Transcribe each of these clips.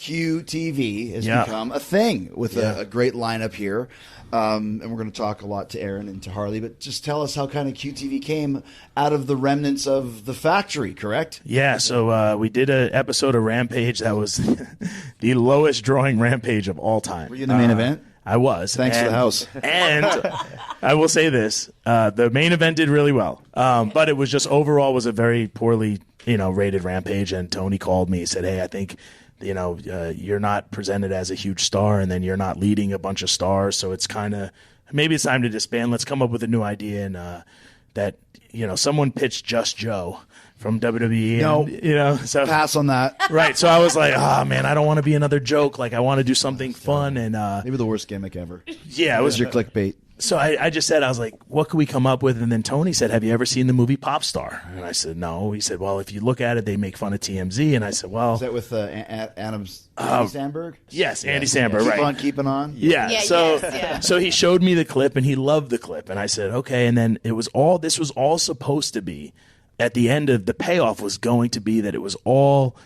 QTV has become a thing with a great lineup here. And we're going to talk a lot to Aaron and to Harley, but just tell us how kind of QTV came out of the remnants of the factory, correct? Yeah, so we did an episode of Rampage that was the lowest drawing Rampage of all time. Were you in the main event? I was. Thanks to the house. And I will say this, the main event did really well, but it was just overall was a very poorly rated Rampage, and Tony called me, he said, hey, I think you're not presented as a huge star, and then you're not leading a bunch of stars, so it's kind of maybe it's time to disband. Let's come up with a new idea. And that someone pitched Just Joe from WWE. No, so pass on that. Right. So I was like, oh man, I don't want to be another joke. Like I want to do something fun. And maybe the worst gimmick ever. Yeah, it was your clickbait. So I just said, I was like, what could we come up with? And then Tony said, have you ever seen the movie Pop Star? And I said, no. He said, well, if you look at it, they make fun of TMZ. And I said, well. Is that with Andy Samberg? Yes, Andy Samberg, right. Keeping on? Yeah. So he showed me the clip, and he loved the clip. And I said, okay. And then this was all supposed to be, at the end of the payoff was going to be that it was all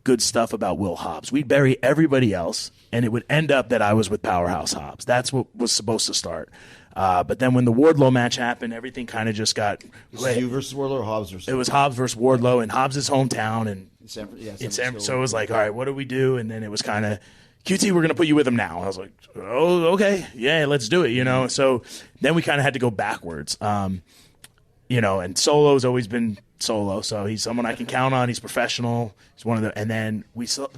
good stuff about Will Hobbs. We'd bury everybody else, and it would end up that I was with Powerhouse Hobbs. That's what was supposed to start. But then when the Wardlow match happened, everything kind of just got... Was it you versus Wardlow or Hobbs versus... It was Hobbs versus Wardlow in Hobbs' hometown. And so it was like, all right, what do we do? And then it was kind of, QT, we're going to put you with him now. I was like, oh, okay. Yeah, let's do it, So then we kind of had to go backwards. And Solo's always been Solo, so he's someone I can count on. He's professional. He's one of the. And then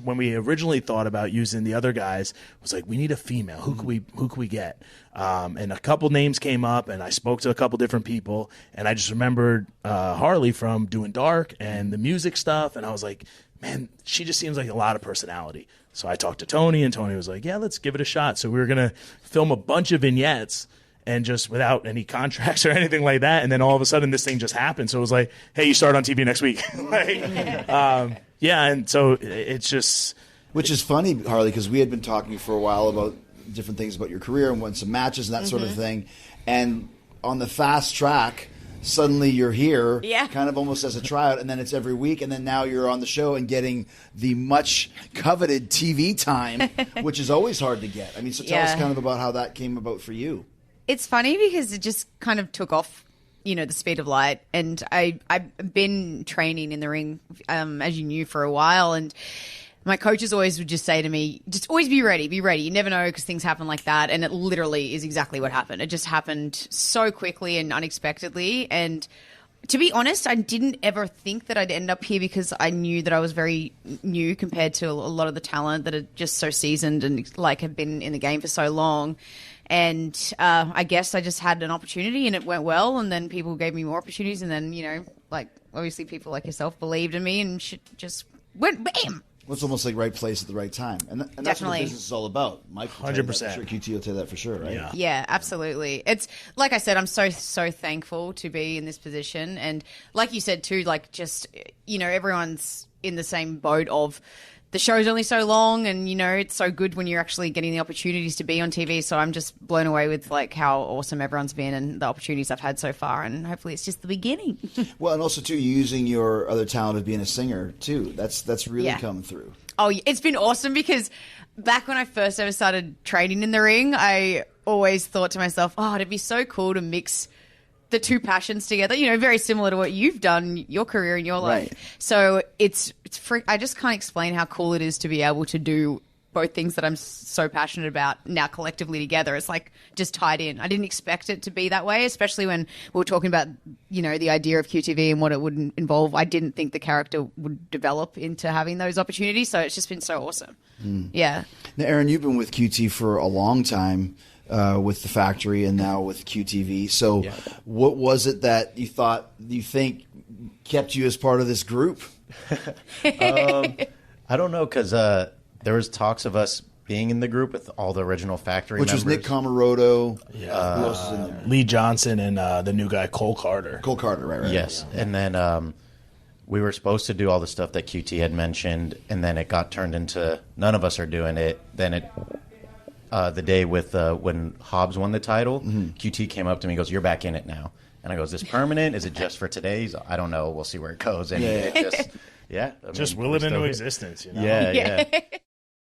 when we originally thought about using the other guys, it was like we need a female. Who could we get? And a couple names came up, and I spoke to a couple different people, and I just remembered Harley from doing Dark and the music stuff, and I was like, man, she just seems like a lot of personality. So I talked to Tony, and Tony was like, yeah, let's give it a shot. So we were gonna film a bunch of vignettes. And just without any contracts or anything like that. And then all of a sudden this thing just happened. So it was like, hey, you start on TV next week. And so it's just... Which is funny, Harley, because we had been talking for a while about different things about your career and won some matches and that sort of thing. And on the fast track, suddenly you're here, kind of almost as a tryout, and then it's every week, and then now you're on the show and getting the much coveted TV time, which is always hard to get. I mean, so tell us kind of about how that came about for you. It's funny because it just kind of took off, the speed of light. And I've been training in the ring, as you knew, for a while. And my coaches always would just say to me, just always be ready, be ready. You never know because things happen like that. And it literally is exactly what happened. It just happened so quickly and unexpectedly. And to be honest, I didn't ever think that I'd end up here because I knew that I was very new compared to a lot of the talent that are just so seasoned and have been in the game for so long. And I guess I just had an opportunity and it went well. And then people gave me more opportunities. And then, obviously people like yourself believed in me and shit just went bam. Well, it's almost like right place at the right time. And that's what the business is all about. Mike, 100%. Sure, QT will tell you that for sure, right? Yeah, absolutely. It's like I said, I'm so thankful to be in this position. And like you said too, everyone's in the same boat of the show's only so long and, it's so good when you're actually getting the opportunities to be on TV. So I'm just blown away with how awesome everyone's been and the opportunities I've had so far. And hopefully it's just the beginning. Well, and also too, using your other talent of being a singer too. That's really come through. Oh, it's been awesome because back when I first ever started training in the ring, I always thought to myself, it'd be so cool to mix the two passions together, very similar to what you've done your career in your life. Right. So it's I just can't explain how cool it is to be able to do both things that I'm so passionate about now collectively together. It's like just tied in. I didn't expect it to be that way, especially when we were talking about, the idea of QTV and what it would involve. I didn't think the character would develop into having those opportunities. So it's just been so awesome. Yeah. Now, Aaron, you've been with QT for a long time. With the factory and now with QTV. So what was it that you think kept you as part of this group? I don't know, because there was talks of us being in the group with all the original factory members. Which was Nick Comoroto. Who else is in there? Lee Johnson and the new guy, Cole Carter. Cole Carter, right. Yes. Yeah. And then we were supposed to do all the stuff that QT had mentioned, and then it got turned into none of us are doing it. Then it... the day with when Hobbs won the title, QT came up to me and goes, "You're back in it now." And I go, "Is this permanent? Is it just for today?" He's, I don't know. We'll see where it goes. And it just will it into existence. Yeah.